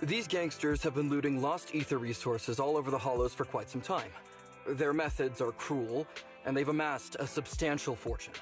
These gangsters have been looting lost ether resources all over the hollows for quite some time. Their methods are cruel, and they've amassed a substantial fortune.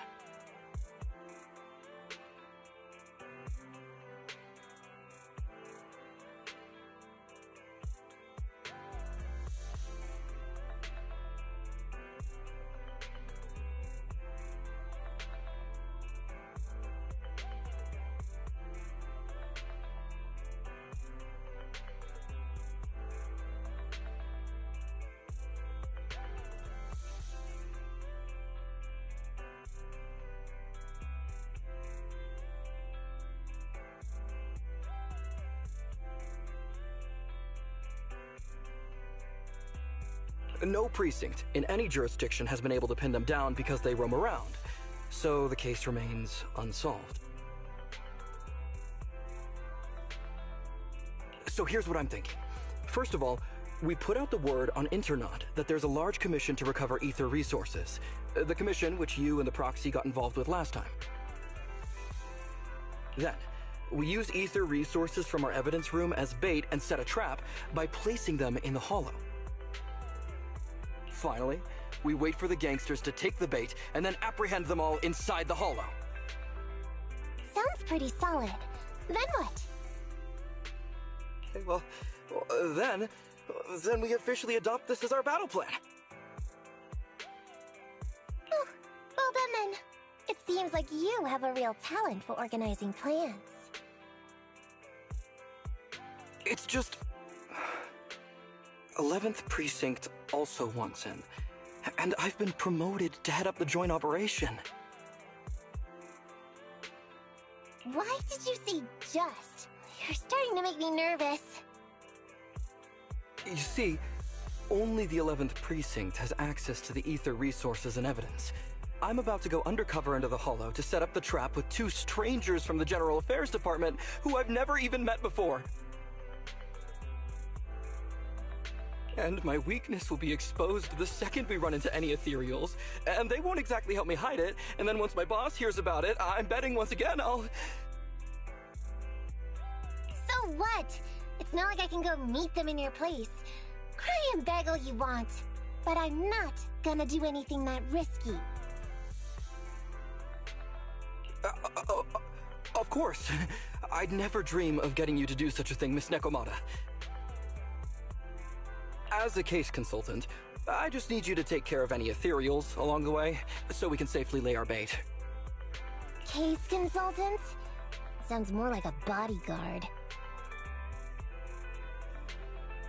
No precinct in any jurisdiction has been able to pin them down because they roam around, so the case remains unsolved. So here's what I'm thinking. First of all, we put out the word on Internet that there's a large commission to recover ether resources. The commission which you and the proxy got involved with last time. Then, we use ether resources from our evidence room as bait and set a trap by placing them in the hollow. Finally, we wait for the gangsters to take the bait and then apprehend them all inside the hollow. Sounds pretty solid. Then what? Okay, well, then we officially adopt this as our battle plan. Oh, well done then. It seems like you have a real talent for organizing plans. It's just... 11th Precinct also wants in, and I've been promoted to head up the joint operation. Why did you say just? You're starting to make me nervous. You see, only the 11th Precinct has access to the ether resources and evidence. I'm about to go undercover into the hollow to set up the trap with two strangers from the General Affairs Department who I've never even met before. And my weakness will be exposed the second we run into any ethereals, and they won't exactly help me hide it, and then once my boss hears about it, I'm betting once again I'll... So what? It's not like I can go meet them in your place. Cry and beg all you want, but I'm not gonna do anything that risky. Of course. I'd never dream of getting you to do such a thing, Miss Nekomata. As a case consultant, I just need you to take care of any ethereals along the way, so we can safely lay our bait. Case consultant? Sounds more like a bodyguard.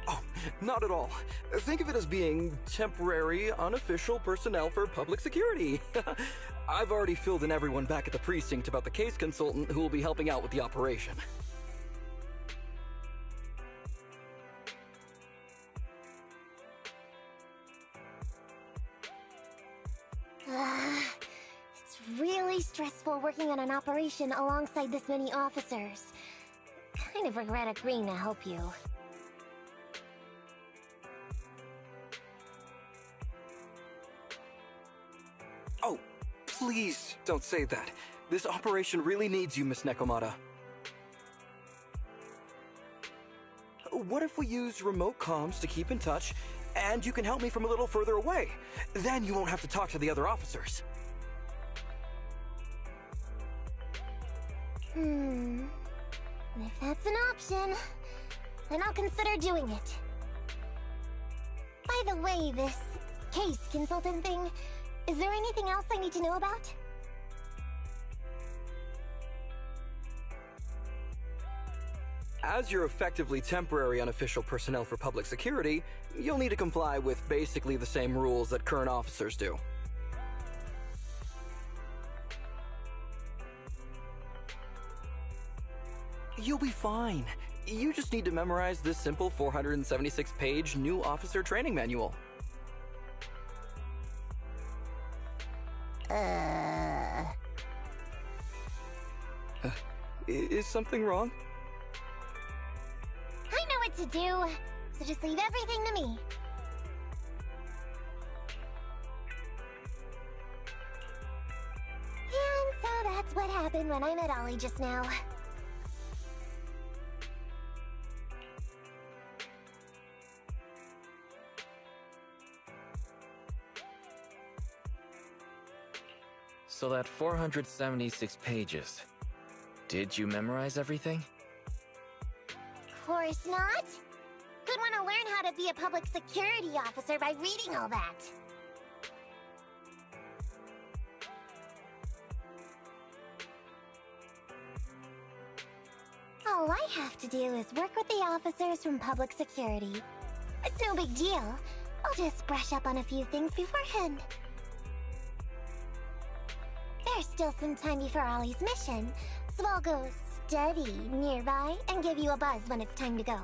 Oh, not at all. Think of it as being temporary, unofficial personnel for public security. I've already filled in everyone back at the precinct about the case consultant who will be helping out with the operation. It's really stressful working on an operation alongside this many officers. Kind of regret agreeing to help you. Oh, please don't say that. This operation really needs you, Miss Nekomata. What if we use remote comms to keep in touch, and you can help me from a little further away? Then you won't have to talk to the other officers. If that's an option, then I'll consider doing it. By the way, this case consultant thing, is there anything else I need to know about? As you're effectively temporary unofficial personnel for public security, you'll need to comply with basically the same rules that current officers do. You'll be fine. You just need to memorize this simple 476-page new officer training manual. Is something wrong? I know what to do, so just leave everything to me. And so that's what happened when I met Ollie just now. So that 476 pages. Did you memorize everything? Course not. Who'd want to learn how to be a public security officer by reading all that? All I have to do is work with the officers from public security. It's no big deal. I'll just brush up on a few things beforehand. There's still some time before Ollie's mission, so I'll go study nearby and give you a buzz when it's time to go.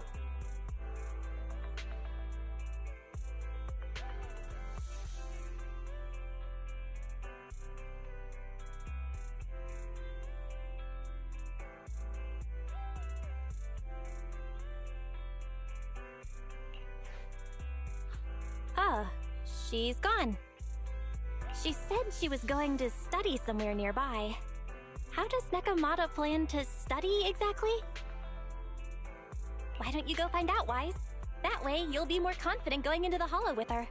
Oh, she's gone. She said she was going to study somewhere nearby. How does Nekomata plan to study exactly? Why don't you go find out, Wise? That way, you'll be more confident going into the Hollow with her.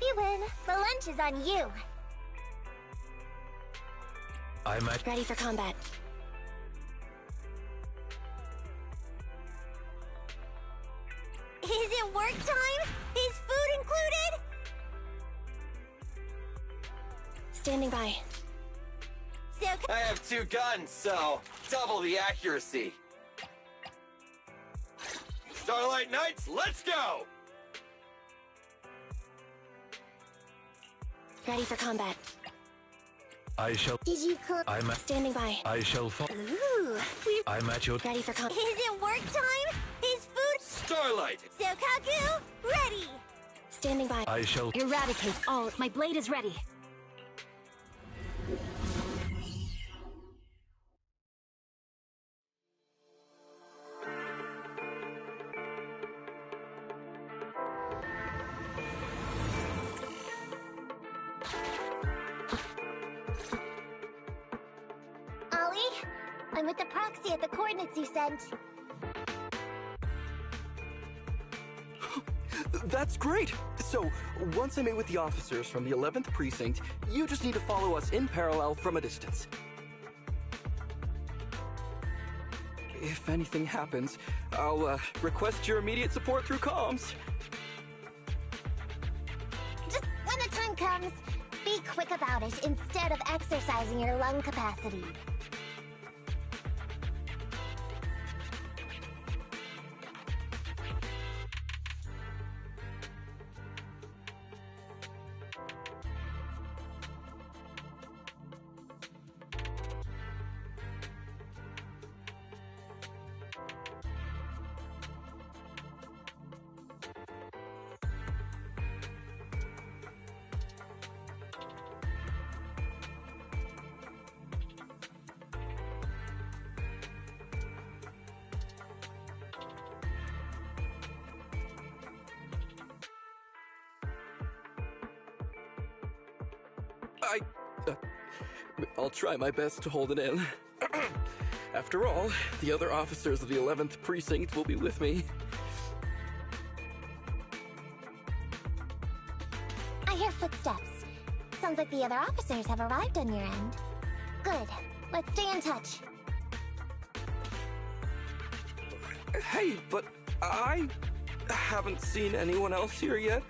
You win. The lunch is on you. Ready for combat. Is it work time? Is food included? Standing by. So I have 2 guns, so double the accuracy. Starlight Knights, let's go! Ready for combat. did you cook? Standing by. Ooh, Ready for combat. is it work time? Is food? Starlight! Sokaku, ready! Standing by. Eradicate all. My blade is ready. Ollie, I'm with the proxy at the coordinates you sent. That's great! So, once I meet with the officers from the 11th Precinct, you just need to follow us in parallel from a distance. If anything happens, I'll request your immediate support through comms. Just when the time comes, be quick about it instead of exercising your lung capacity. I'll try my best to hold it in. After all, the other officers of the 11th Precinct will be with me. I hear footsteps. Sounds like the other officers have arrived on your end. Good. Let's stay in touch. Hey, but I haven't seen anyone else here yet.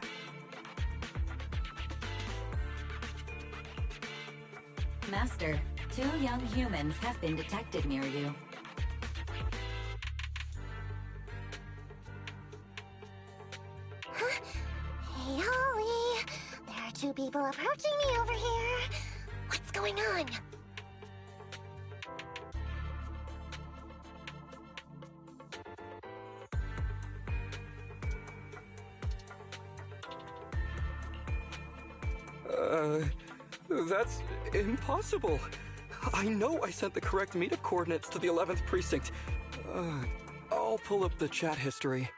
Master, 2 young humans have been detected near you. Huh? Hey, Ollie. There are 2 people approaching me over here. What's going on? That's impossible. I know I sent the correct meetup coordinates to the 11th Precinct. I'll pull up the chat history.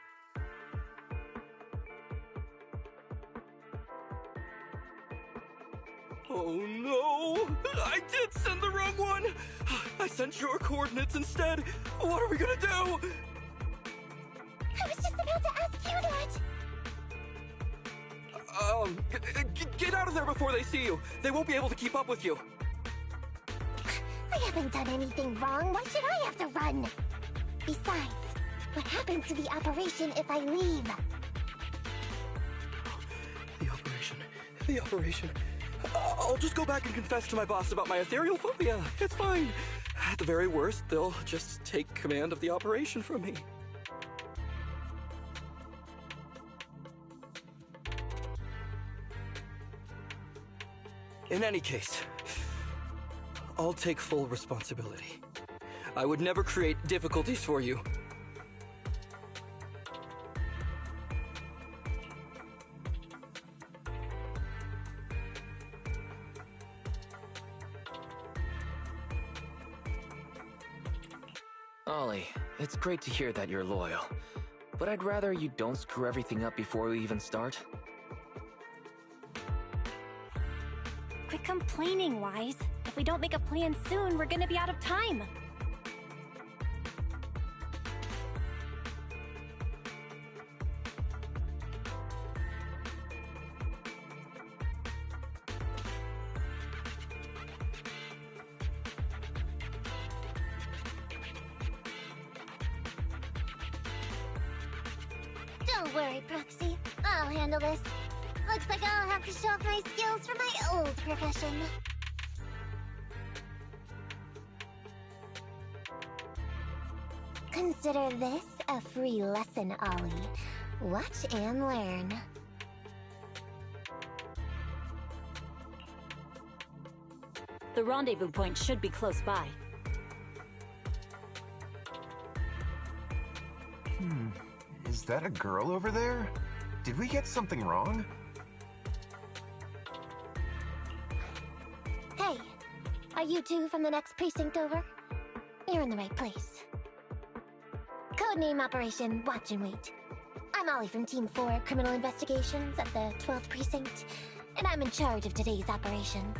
Oh no! I did send the wrong one! I sent your coordinates instead! What are we gonna do? I was just about to ask you that! Get out of there before they see you! They won't be able to keep up with you! I haven't done anything wrong. Why should I have to run? Besides, what happens to the operation if I leave? The operation. I'll just go back and confess to my boss about my ethereal phobia. It's fine. At the very worst, they'll just take command of the operation from me. In any case, I'll take full responsibility. I would never create difficulties for you. Ollie, it's great to hear that you're loyal. But I'd rather you don't screw everything up before we even start. Quit complaining, Wise. If we don't make a plan soon, we're gonna be out of time. Don't worry, Proxy. I'll handle this. Looks like I'll have to show off my skills from my old profession. Consider this a free lesson, Ollie. Watch and learn. The rendezvous point should be close by. Is that a girl over there? Did we get something wrong? Hey, are you two from the next precinct over? You're in the right place. Codename Operation Watch and Wait. I'm Ollie from Team 4 Criminal Investigations at the 12th Precinct, and I'm in charge of today's operation.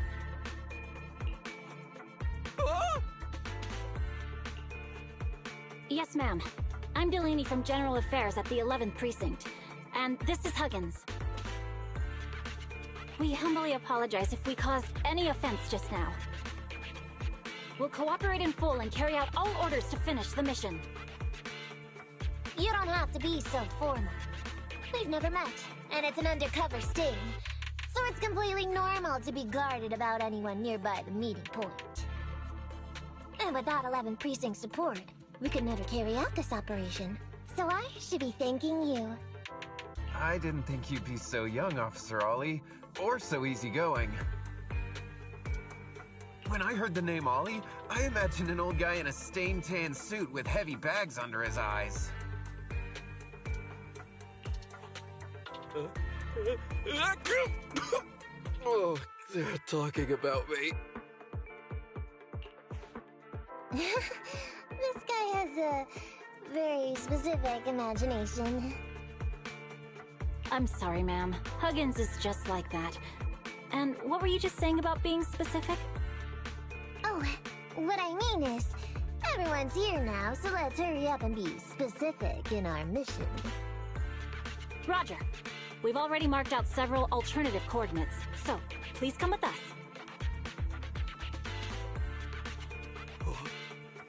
Yes, ma'am. I'm Delaney from General Affairs at the 11th Precinct, and this is Huggins. We humbly apologize if we caused any offense just now. We'll cooperate in full and carry out all orders to finish the mission. You don't have to be so formal. We've never met, and it's an undercover sting, so it's completely normal to be guarded about anyone nearby the meeting point. And without 11th Precinct support, we could never carry out this operation, so I should be thanking you. I didn't think you'd be so young, Officer Ollie, or so easygoing. When I heard the name Ollie, I imagined an old guy in a stained tan suit with heavy bags under his eyes. Oh, they're talking about me. This guy has a very specific imagination. I'm sorry, ma'am. Huggins is just like that. And what were you just saying about being specific? Oh, what I mean is, everyone's here now, so let's hurry up and be specific in our mission. Roger. We've already marked out several alternative coordinates, so please come with us. Oh,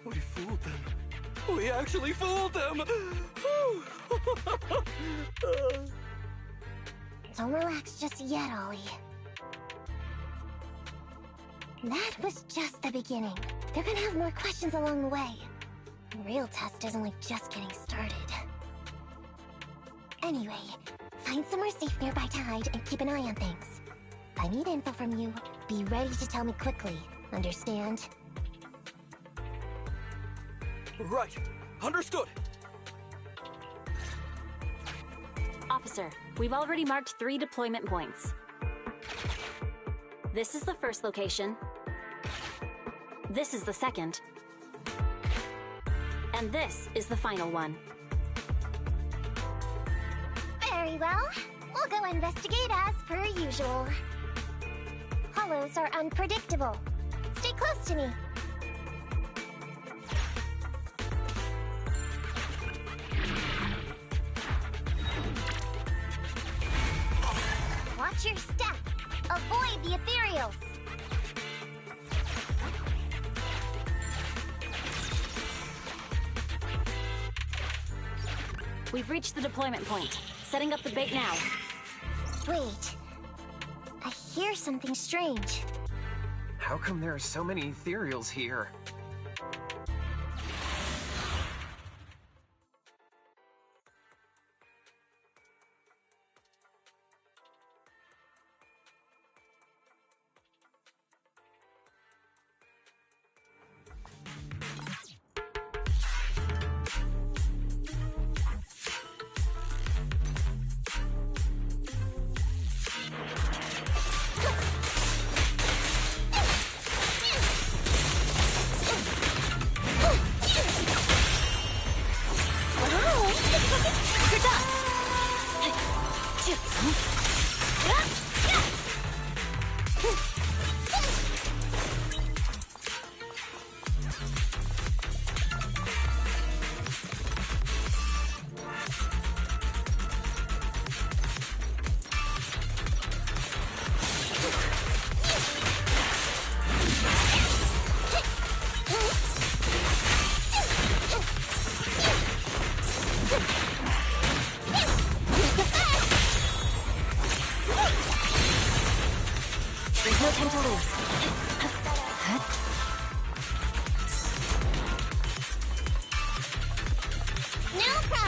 we fooled them. We actually fooled them! Don't relax just yet, Ollie. That was just the beginning. They're gonna have more questions along the way. The real test is only just getting started. Anyway, find somewhere safe nearby to hide and keep an eye on things. If I need info from you, be ready to tell me quickly. Understand? Right. Understood. Officer, we've already marked 3 deployment points. This is the first location. This is the second. And this is the final one. Very well. We'll go investigate as per usual. Hollows are unpredictable. Stay close to me. Watch your step. Avoid the ethereals. We've reached the deployment point. Setting up the bait now. Wait. I hear something strange. How come there are so many ethereals here?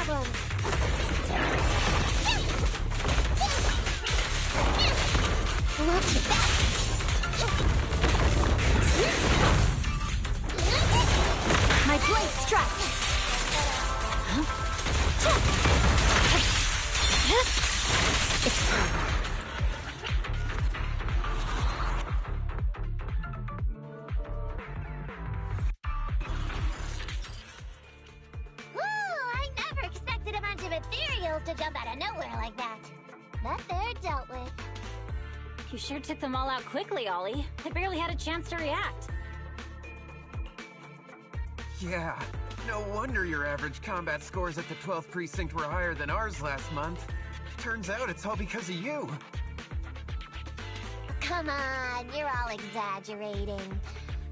problem. Look at that! My blade strikes! It's over. To jump out of nowhere like that. But they're dealt with. You sure took them all out quickly, Ollie. I barely had a chance to react. Yeah, no wonder your average combat scores at the 12th precinct were higher than ours last month. Turns out it's all because of you. Come on, you're all exaggerating.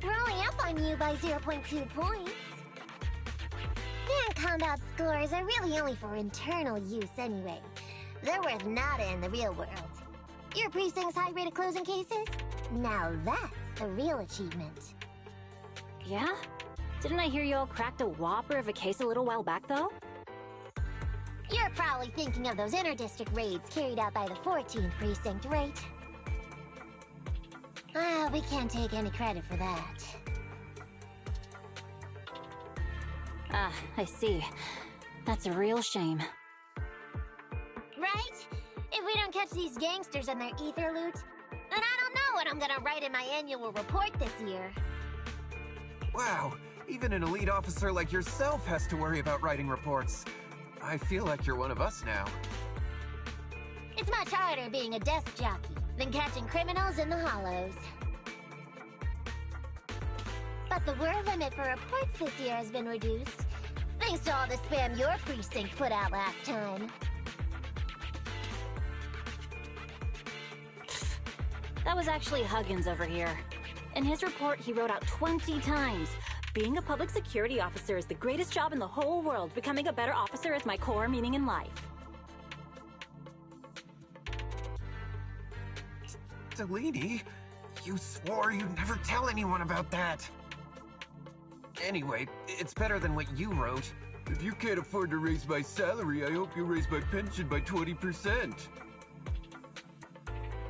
We're only up on you by 0.2 points. And combat scores are really only for internal use anyway. They're worth nada in the real world. Your precinct's high rate of closing cases? Now that's the real achievement. Yeah? Didn't I hear you all cracked a whopper of a case a little while back, though? You're probably thinking of those inter-district raids carried out by the 14th precinct, right? Ah, we can't take any credit for that. Ah, I see. That's a real shame. Right? If we don't catch these gangsters and their ether loot, then I don't know what I'm gonna write in my annual report this year. Wow, even an elite officer like yourself has to worry about writing reports. I feel like you're one of us now. It's much harder being a desk jockey than catching criminals in the hollows. But the word limit for reports this year has been reduced, thanks to all the spam your precinct put out last time. That was actually Huggins over here. In his report, he wrote out 20 times. Being a public security officer is the greatest job in the whole world. Becoming a better officer is my core meaning in life. Delaney, you swore you'd never tell anyone about that. Anyway, it's better than what you wrote. If you can't afford to raise my salary, I hope you raise my pension by 20%.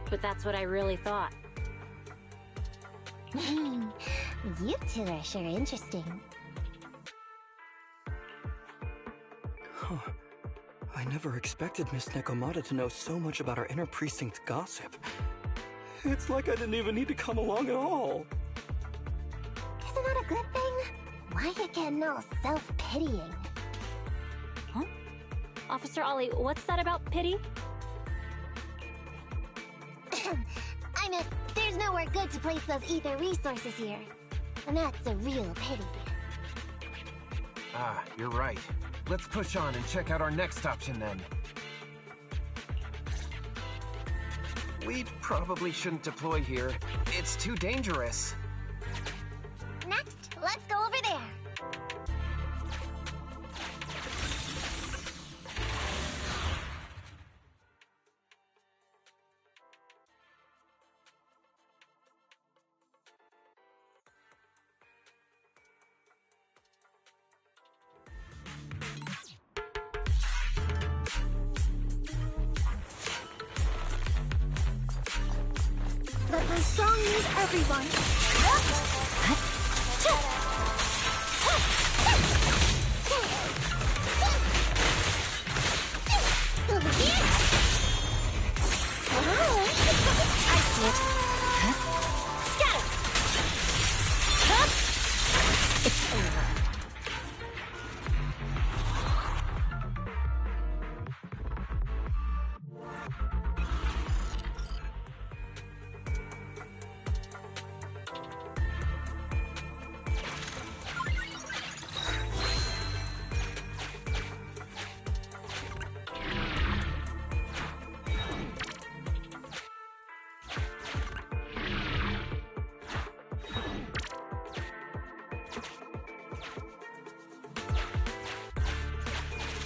But that's what I really thought. You two are sure interesting. Huh. I never expected Miss Nekomata to know so much about our inter-precinct gossip. It's like I didn't even need to come along at all. Isn't that a good thing? Why you getting all self-pitying? Huh? Officer Ollie, what's that about pity? I meant, there's nowhere good to place those ether resources here. And that's a real pity. Ah, you're right. Let's push on and check out our next option then. We probably shouldn't deploy here. It's too dangerous. Next, let's go over there. Let my song lead everyone. I see it. Scatter! It's over.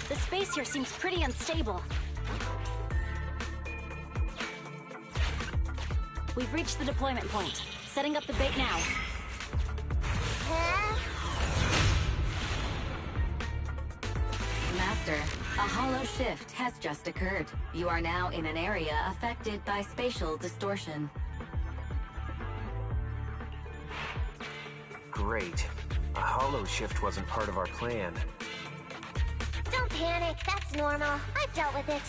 The space here seems pretty unstable. We've reached the deployment point. Setting up the bait now. Master, a hollow shift has just occurred. You are now in an area affected by spatial distortion. Great. A hollow shift wasn't part of our plan. Don't panic, that's normal. I've dealt with it.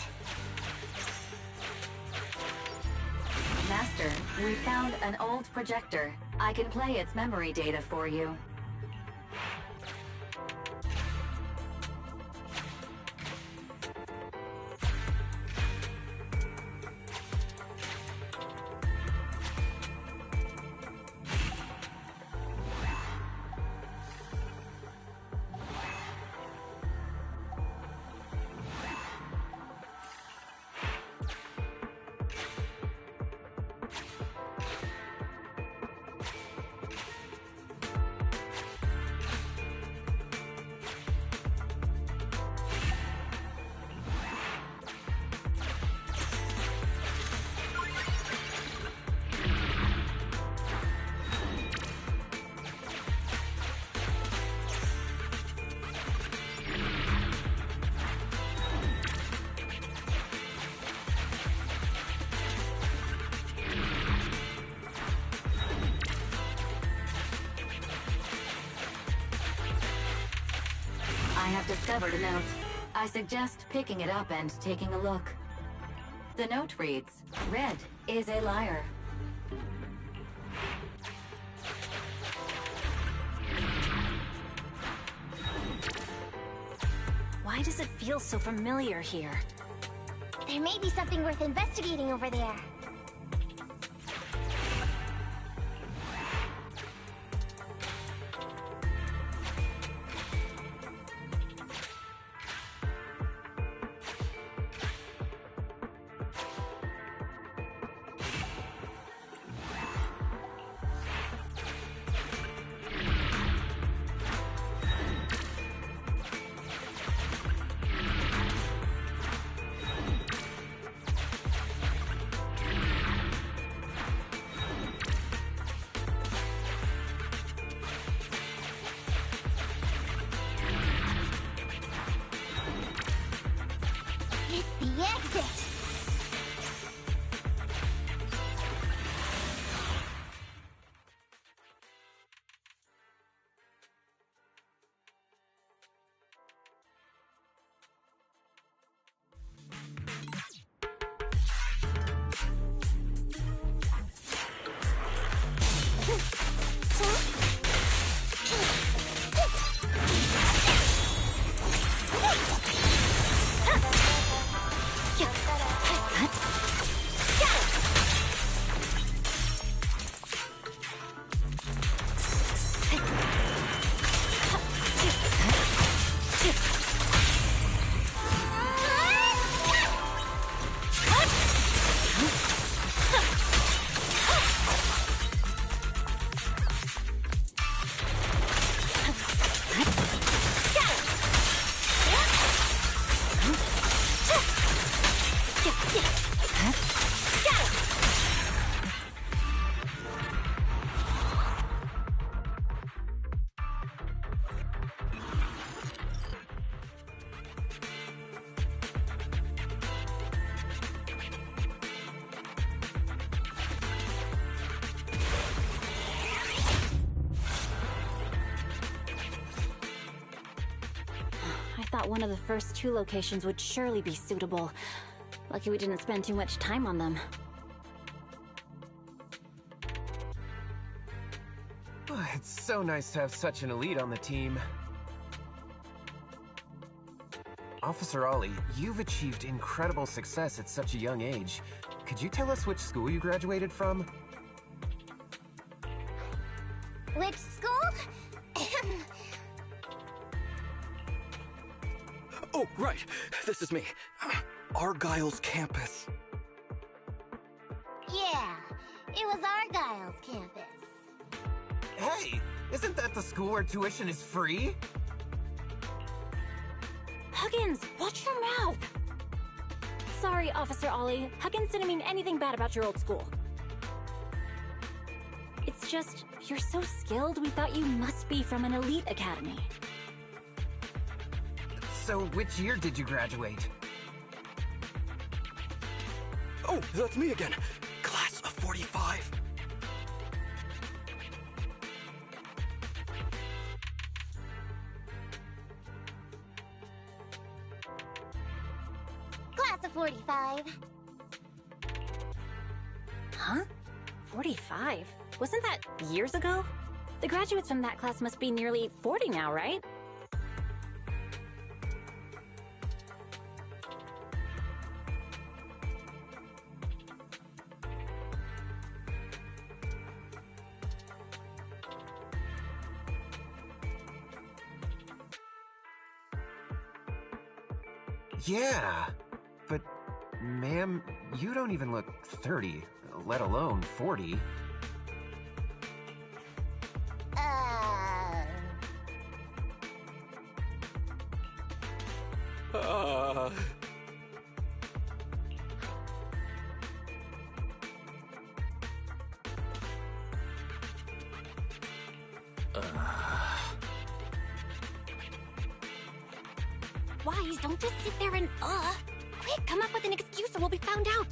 Master, we found an old projector. I can play its memory data for you. I have discovered a note. I suggest picking it up and taking a look. The note reads, "Red is a liar." Why does it feel so familiar here? There may be something worth investigating over there. It's the exit! I thought one of the first two locations would surely be suitable. Lucky we didn't spend too much time on them. It's so nice to have such an elite on the team. Officer Ollie, you've achieved incredible success at such a young age. Could you tell us which school you graduated from? Which school? Oh, right. This is me. Argyle's campus. Yeah, it was Argyle's campus. Hey, isn't that the school where tuition is free? Huggins, watch your mouth! Sorry, Officer Ollie. Huggins didn't mean anything bad about your old school. It's just, you're so skilled, we thought you must be from an elite academy. So, which year did you graduate? Oh, that's me again. Class of 45. Class of 45. Huh? 45? Wasn't that years ago? The graduates from that class must be nearly 40 now, right? Yeah, but ma'am, you don't even look 30, let alone 40. Uh... Wise, don't just sit there and Quick, come up with an excuse or we'll be found out.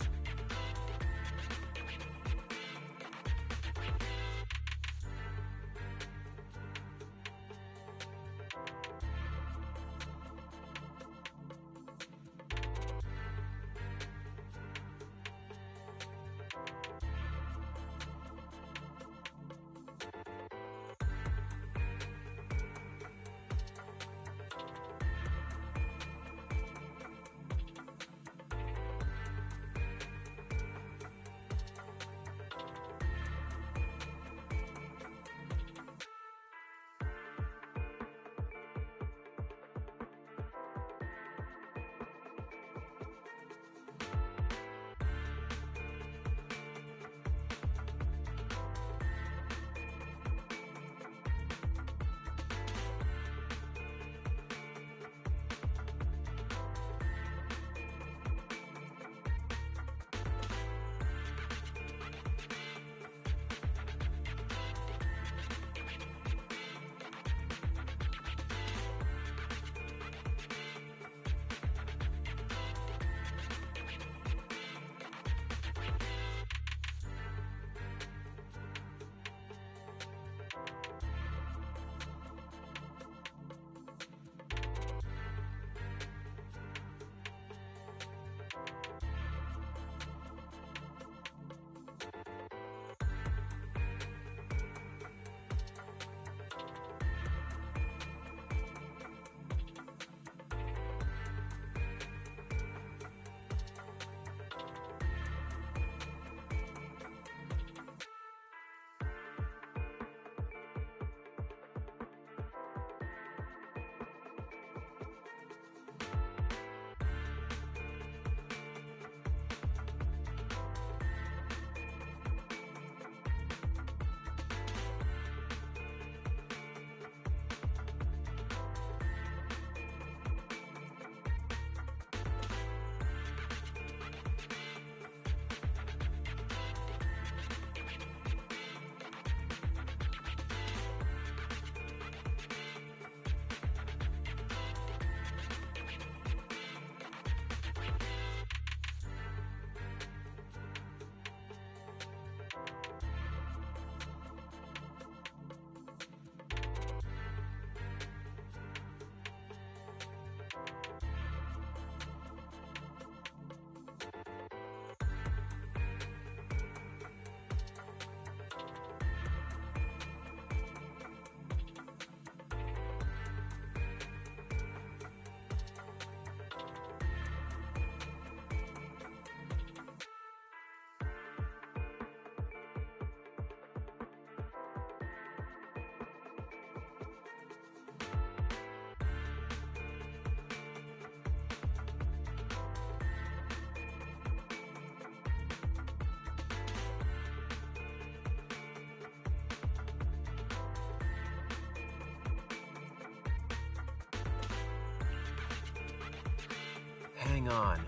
Hang on.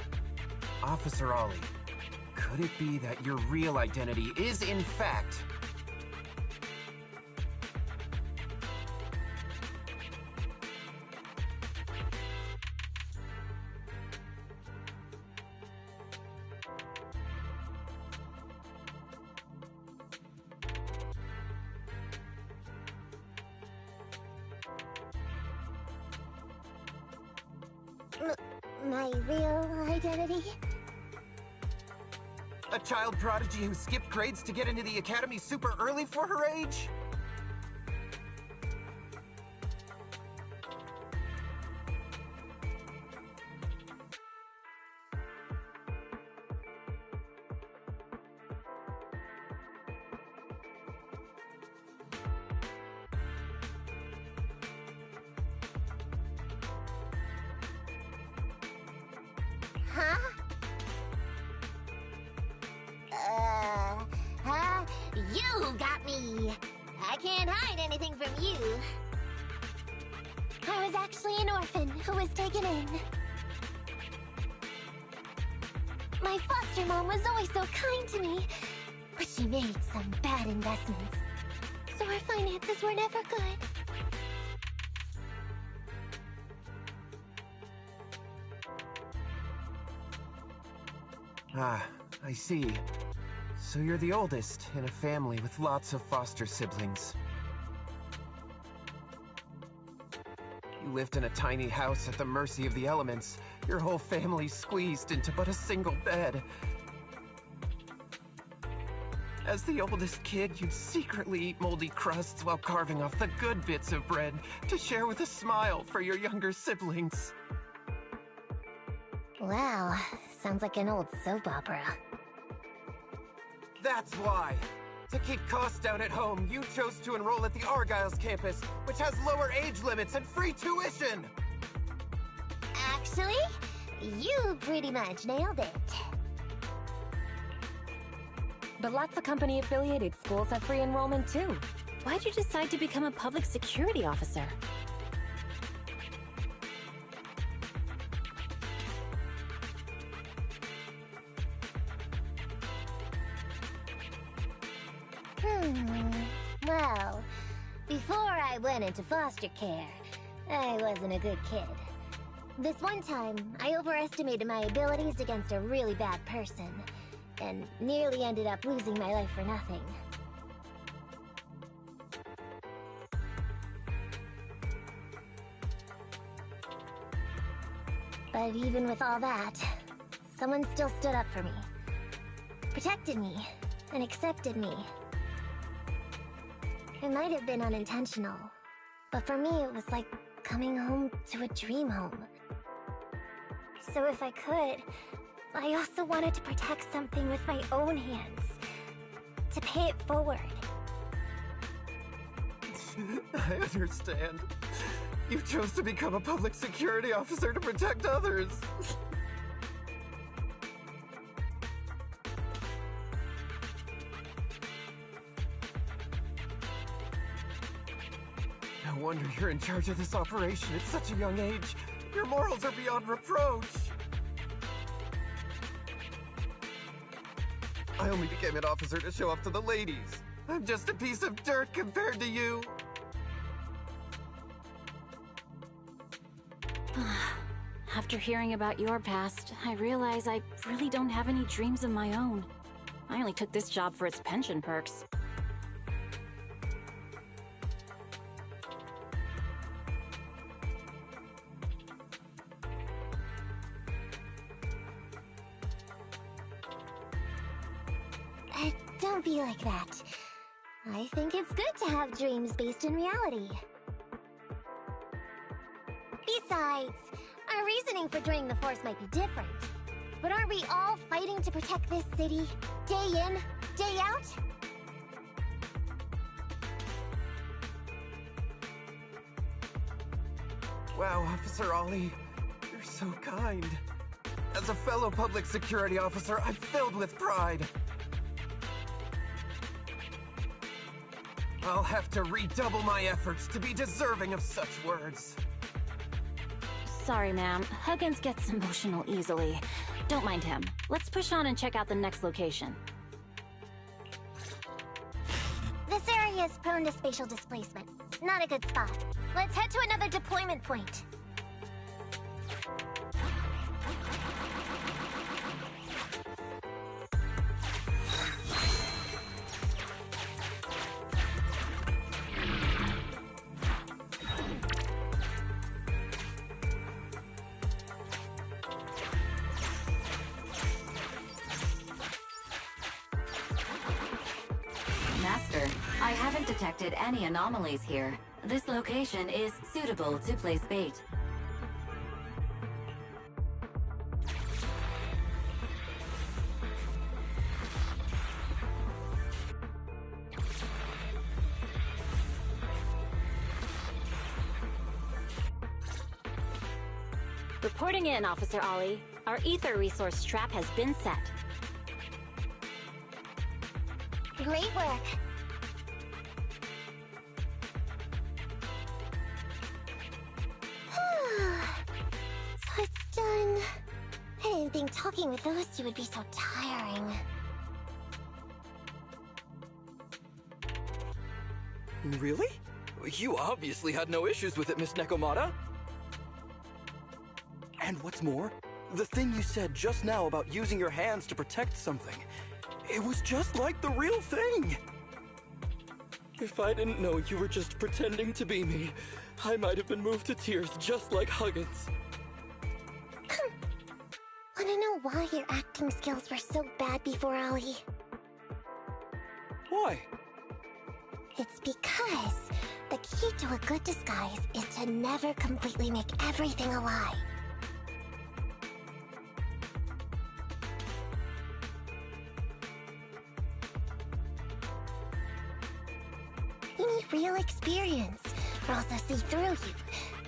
Officer Ollie, could it be that your real identity is, in fact... My real identity? A child prodigy who skipped grades to get into the academy super early for her age? Huh? Huh? You got me! I can't hide anything from you. I was actually an orphan who was taken in. My foster mom was always so kind to me, but she made some bad investments. So our finances were never good. Ah, I see. So you're the oldest in a family with lots of foster siblings. You lived in a tiny house at the mercy of the elements, your whole family squeezed into but a single bed. As the oldest kid, you'd secretly eat moldy crusts while carving off the good bits of bread to share with a smile for your younger siblings. Wow, sounds like an old soap opera. That's why! To keep costs down at home, you chose to enroll at the Argyle's campus, which has lower age limits and free tuition! Actually, you pretty much nailed it. But lots of company-affiliated schools have free enrollment too. Why'd you decide to become a public security officer? Well, before I went into foster care, I wasn't a good kid. This one time, I overestimated my abilities against a really bad person, and nearly ended up losing my life for nothing. But even with all that, someone still stood up for me, protected me, and accepted me. It might have been unintentional, but for me it was like coming home to a dream home. So if I could, I also wanted to protect something with my own hands, to pay it forward. I understand. You chose to become a public security officer to protect others. No wonder you're in charge of this operation at such a young age. Your morals are beyond reproach. I only became an officer to show off to the ladies. I'm just a piece of dirt compared to you. After hearing about your past, I realize I really don't have any dreams of my own. I only took this job for its pension perks. Don't be like that. I think it's good to have dreams based in reality. Besides, our reasoning for joining the Force might be different. But aren't we all fighting to protect this city, day in, day out? Wow, Officer Ollie, you're so kind. As a fellow public security officer, I'm filled with pride. I'll have to redouble my efforts to be deserving of such words. Sorry, ma'am. Huggins gets emotional easily. Don't mind him. Let's push on and check out the next location. This area is prone to spatial displacement. Not a good spot. Let's head to another deployment point. detected any anomalies here. This location is suitable to place bait. Reporting in, Officer Ollie. Our ether resource trap has been set. Great work. So it's done. I didn't think talking with those two would be so tiring. Really? You obviously had no issues with it, Miss Nekomata. And what's more, the thing you said just now about using your hands to protect something, it was just like the real thing. If I didn't know you were just pretending to be me, I might have been moved to tears just like Huggins. Wanna know why your acting skills were so bad before, Ollie? Why? It's because the key to a good disguise is to never completely make everything a lie. You need real experience, or else they'll see through you.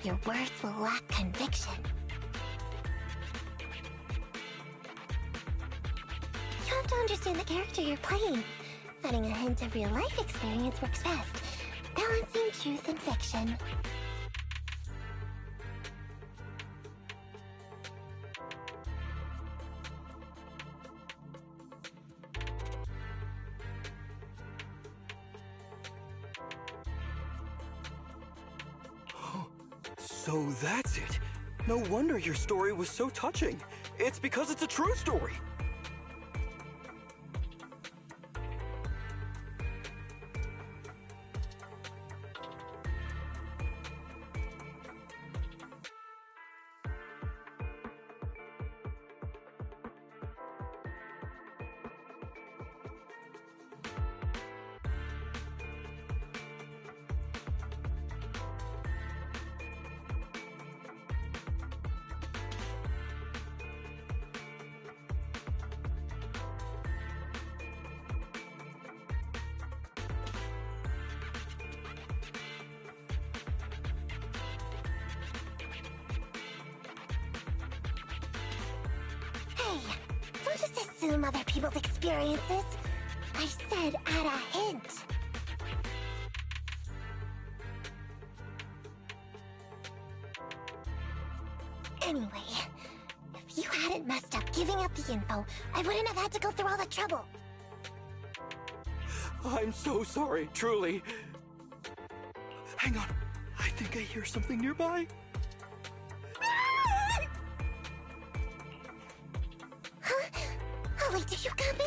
Your words will lack conviction. You have to understand the character you're playing. Adding a hint of real-life experience works best, balancing truth and fiction. So that's it. No wonder your story was so touching. It's because it's a true story. Hey, don't just assume other people's experiences. I said add a hint. Anyway, if you hadn't messed up giving up the info, I wouldn't have had to go through all the trouble. I'm so sorry, truly. Hang on. I think I hear something nearby. Huh? Ollie, do you got me?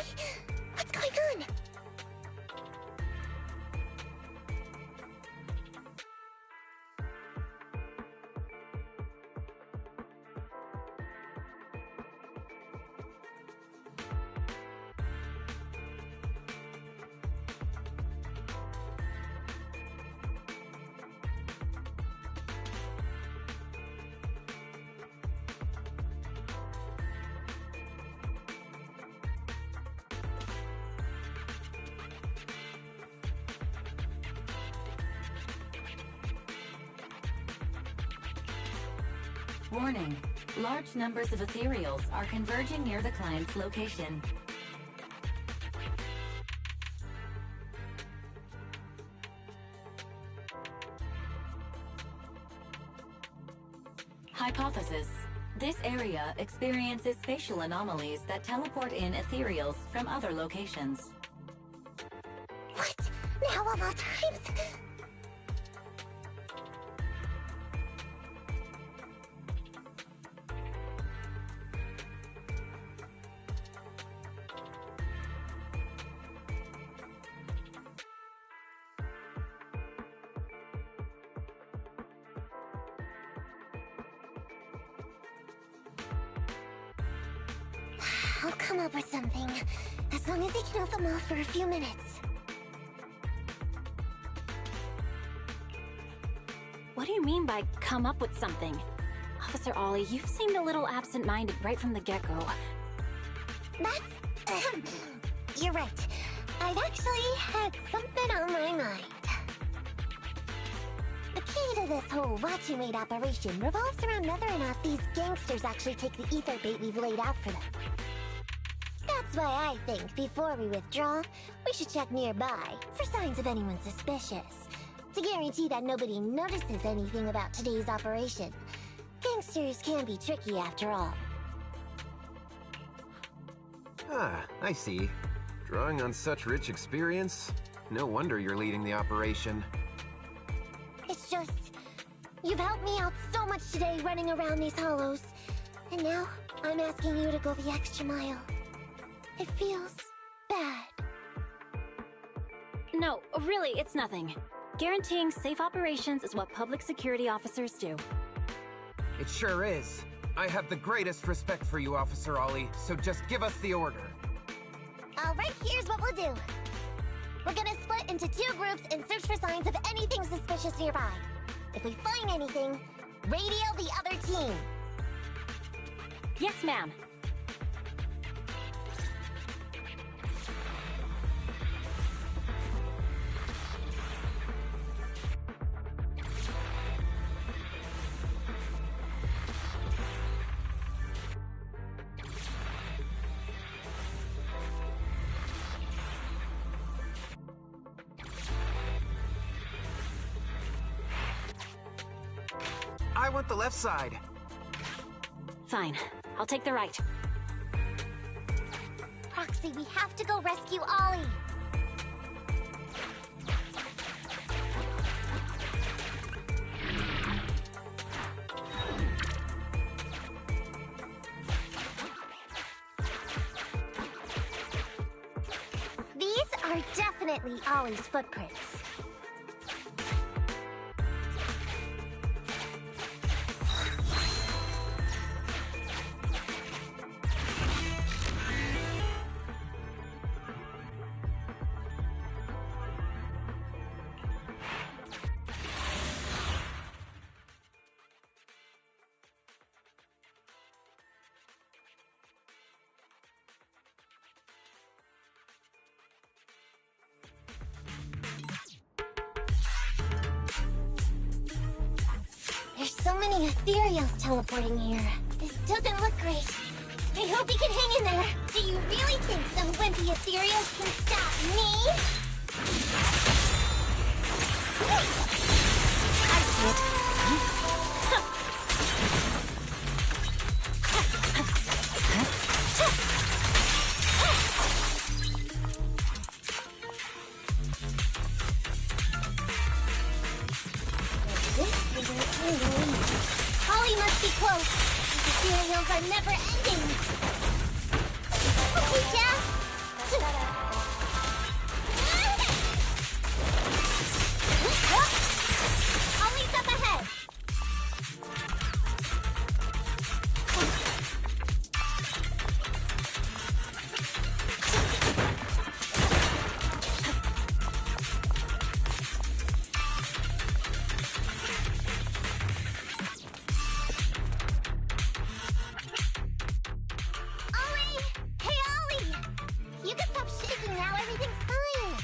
What's going on? Warning. Large numbers of ethereals are converging near the client's location. Hypothesis. This area experiences spatial anomalies that teleport in ethereals from other locations. What? Now of all times? I'll come up with something, as long as I can hold them off for a few minutes. What do you mean by come up with something? Officer Ollie, you've seemed a little absent-minded right from the get-go. That's... You're right. I've actually had something on my mind. The key to this whole watch and wait operation revolves around whether or not these gangsters actually take the ether bait we've laid out for them. That's why I think before we withdraw, we should check nearby for signs of anyone suspicious. To guarantee that nobody notices anything about today's operation. Gangsters can be tricky after all. Ah, I see. Drawing on such rich experience, no wonder you're leading the operation. It's just... You've helped me out so much today running around these hollows. And now, I'm asking you to go the extra mile. It feels bad. No, really, it's nothing. Guaranteeing safe operations is what public security officers do. It sure is. I have the greatest respect for you, Officer Ollie, so just give us the order. Alright, here's what we'll do. We're gonna split into 2 groups and search for signs of anything suspicious nearby. If we find anything, radio the other team. Yes, ma'am. I want the left side. Fine. I'll take the right. Proxy, we have to go rescue Ollie. These are definitely Ollie's footprints. There's so many ethereals teleporting here. This doesn't look great. I hope we can hang in there. Do you really think some wimpy ethereals can stop me? I see it. Ollie must be close. These ethereals are never ending. Okay, Jack. Ollie's up ahead. Ollie! Hey, Ollie! You can stop shaking now. Everything's fine.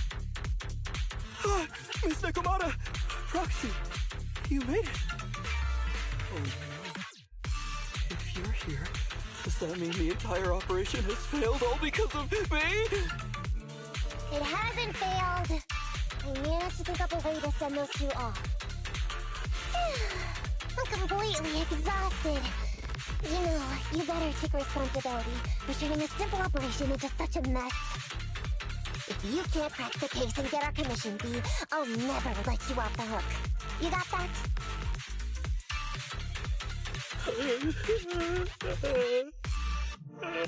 Miss Nekomata! Proxy! You made it! Oh no. If you're here, does that mean the entire operation has failed all because of me? It hasn't failed. I managed to think up a way to send those 2 off. I'm completely exhausted. You know, you better take responsibility for turning a simple operation into such a mess. If you can't crack the case and get our commission fee, I'll never let you off the hook. You got that?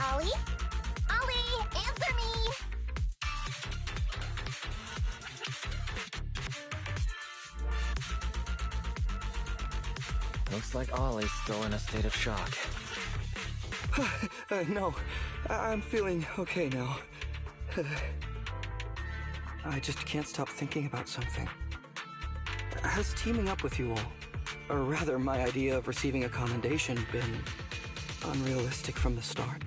Ollie? Ollie, answer me! Looks like Ollie's still in a state of shock. No, I'm feeling okay now. I just can't stop thinking about something. Has teaming up with you all Or rather, my idea of receiving a commendation been unrealistic from the start.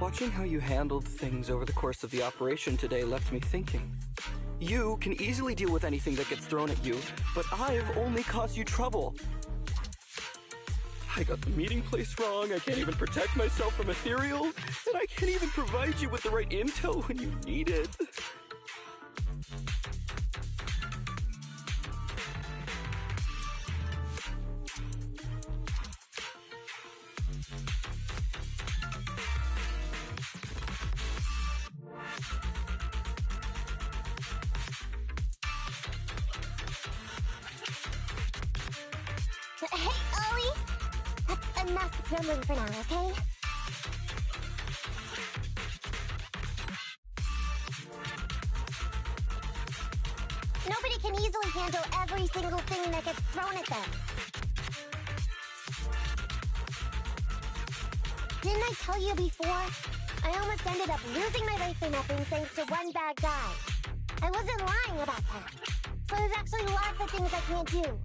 Watching how you handled things over the course of the operation today left me thinking. You can easily deal with anything that gets thrown at you, but I've only caused you trouble. I got the meeting place wrong, I can't even protect myself from ethereals, and I can't even provide you with the right intel when you need it. Hey, Ollie! That's enough grumbling for now, okay? Nobody can easily handle every single thing that gets thrown at them. Didn't I tell you before? I almost ended up losing my life for nothing thanks to one bad guy. I wasn't lying about that. So there's actually lots of things I can't do.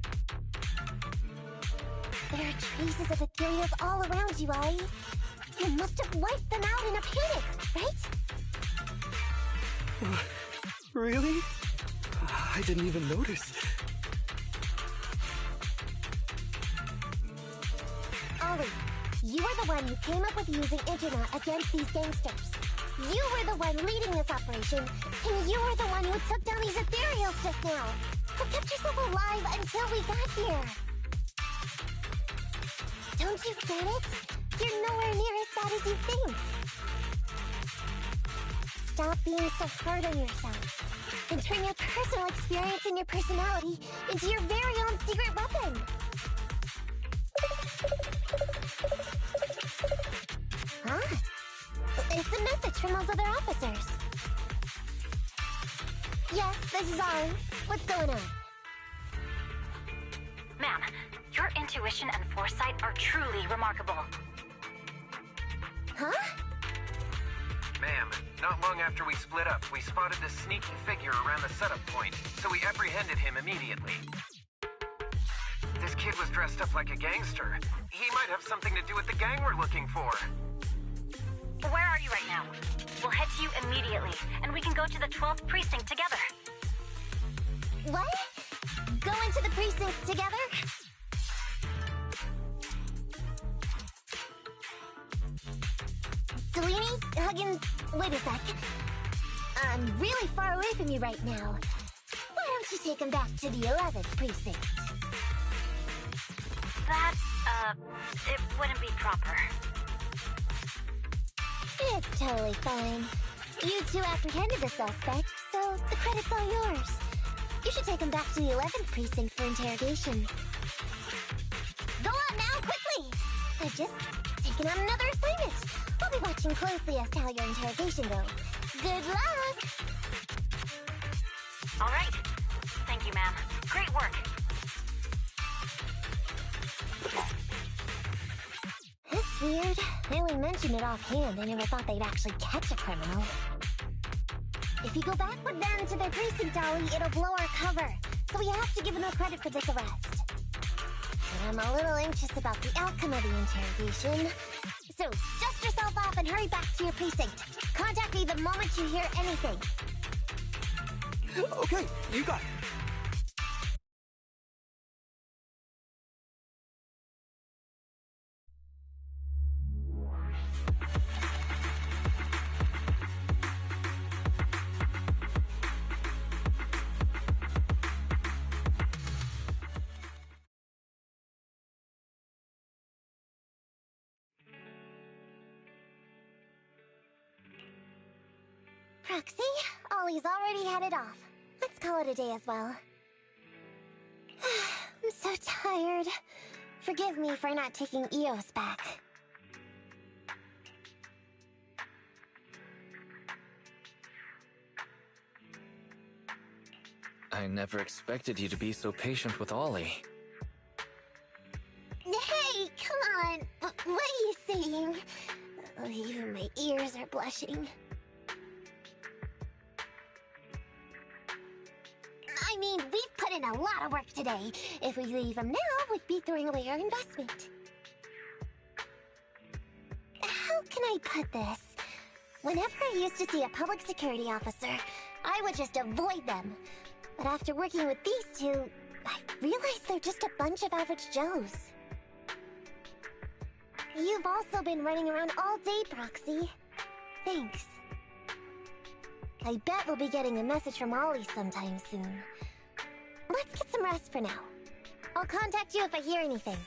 There are traces of ethereals all around you, Ollie. You must have wiped them out in a panic, right? Really? I didn't even notice. Ollie, you were the one who came up with using internet against these gangsters. You were the one leading this operation, and you were the one who took down these ethereals just now. Who kept yourself alive until we got here. Don't you get it? You're nowhere near as bad as you think. Stop being so hard on yourself and turn your personal experience and your personality into your very own secret weapon. Huh? It's a message from those other officers. Yes, this is Ollie. What's going on? Ma'am, your intuition and foresight are truly remarkable. Huh? Ma'am, not long after we split up, we spotted this sneaky figure around the setup point, so we apprehended him immediately. This kid was dressed up like a gangster. He might have something to do with the gang we're looking for. Where are you right now? We'll head to you immediately, and we can go to the 12th precinct together. What? Go into the precinct together? Delaney? Huggins? Wait a sec. I'm really far away from you right now. Why don't you take him back to the 11th precinct? That, it wouldn't be proper. It's totally fine. You two apprehended the suspect, so the credit's all yours. You should take him back to the 11th precinct for interrogation. Go on now, quickly! I've just taken on another assignment. I'll be watching closely as to how your interrogation goes. Good luck! All right. Thank you, ma'am. Great work. That's weird. I only mentioned it offhand. I never thought they'd actually catch a criminal. If you go back with them to their precinct, Ollie, it'll blow our cover. So we have to give them the credit for this arrest. And I'm a little anxious about the outcome of the interrogation. So, dust yourself off and hurry back to your precinct. Contact me the moment you hear anything. Okay, you got it. Proxy, Ollie's already headed off. Let's call it a day as well. I'm so tired. Forgive me for not taking EOS back. I never expected you to be so patient with Ollie. Hey, come on. What are you saying? Oh, even my ears are blushing. I mean, we've put put in a lot of work today. If we leave him now, we'd be throwing away our investment. How can I put this? Whenever I used to see a public security officer, I would just avoid them. But after working with these two, I realized they're just a bunch of average Joes. You've also been running around all day, Proxy. Thanks. I bet we'll be getting a message from Ollie sometime soon. Let's get some rest for now. I'll contact you if I hear anything.